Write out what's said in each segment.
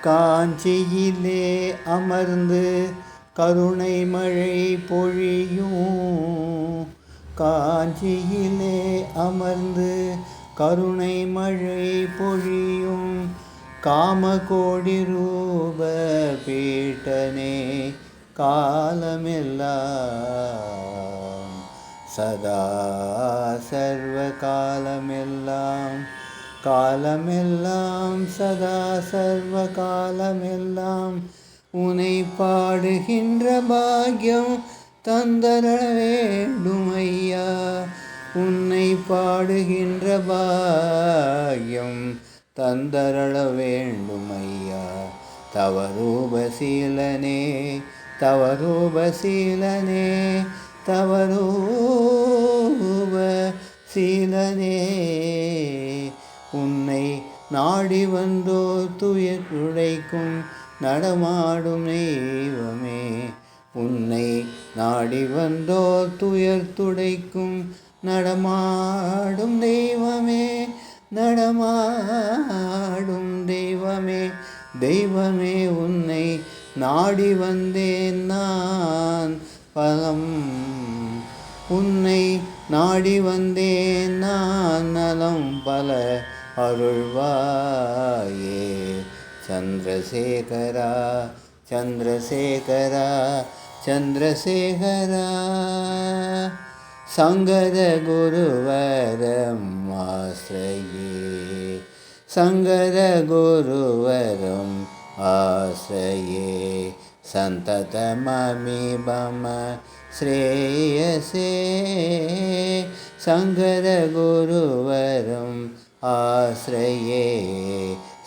காஞ்சியிலே அமர்ந்து கருணை மழை பொழியும். காஞ்சியிலே அமர்ந்து கருணை மழை பொழியும். காமகோடி ரூப பீட்டனே காலமெல்லாம் சதா சர்வ காலமெல்லாம் காலமெல்லாம் சதா சர்வ காலமெல்லாம் உனை பாடுகின்ற பாக்கியம் தந்தர வேண்டும் ஐயா. உன்னை பாடுகின்ற பாக்கியம் தந்தரள வேண்டும் ஐயா. தவரூபசீலனே தவரூபசீலனே தவரூபசீலனே உன்னை நாடி வந்தோர் துயர் துடைக்கும் நடமாடும் தெய்வமே. உன்னை நாடி வந்தோர் துயர் துடைக்கும் நடமாடும் தெய்வமே. நடமாடும் தெய்வமே தெய்வமே உன்னை நாடி வந்தேன் நான் பலம். உன்னை நாடி வந்தேன் நான் நலம் பல அருள்வாயே. சந்திரசேகரா சந்திரசேகரா சந்திரசேகரா சங்கர குருவரம் ஆஸ்ரயே. சங்கர குருவரம் ஆஸ்ரயே. சந்ததமமிபம ஸ்ரேயசே. சங்கர குருவரம் ஆஸ்ரயே.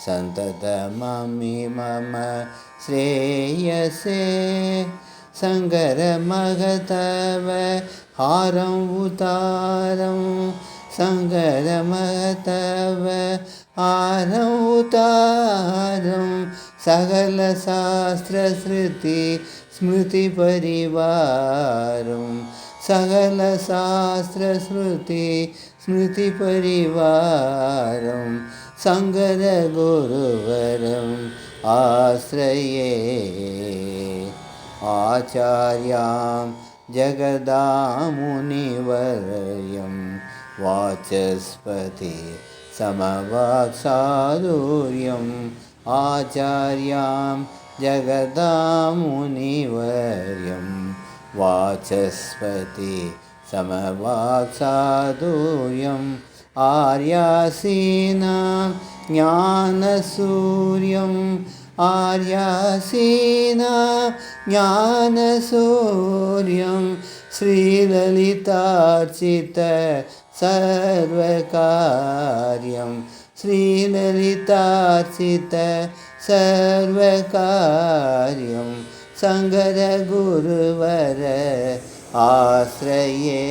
சந்ததமமிபம ஸ்ரேயசே. சங்கர மகதவ ஹாரம் உதாரம். சங்கர மகதவ ஹாரம் உதாரம். சகல சாஸ்திர ஸ்ருதி ஸ்மிருதி பரிவாரம். சகல சாஸ்திர ஸ்ருதி ஸ்மிருதி பரிவாரம். சங்கர குருவரம் ஆஸ்ரயே. ஆச்சார்யாம் ஜகதாமுனிவர்யம் வாசஸ்பதி சமவாக்சாதுர்யம். ஆச்சார்யாம் ஜகதாமுனிவர்யம் வாசஸ்பதி சமவாக்சாதுர்யம். ஆர்யாசீனாம் ஞானசூர்யம். ஆர்யாசீனா ஞானசூர்யம். ஸ்ரீலலிதார்ச்சித சர்வகாரியம். ஸ்ரீலலிதார்ச்சித சர்வகாரியம். சங்கர குருவர ஆஸ்ரயே.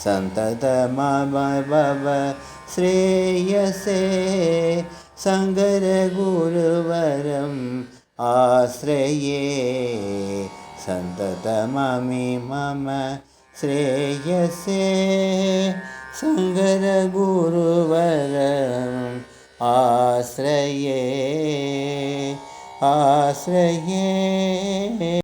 சந்ததமபவ ஸ்ரேயசே. சங்கர குருவரம் ஆஸ்ரயே. சந்ததமமிமம ஸ்ரேயசே. சங்கர குருவரம் ஆஸ்ரயே ஆஸ்ரயே.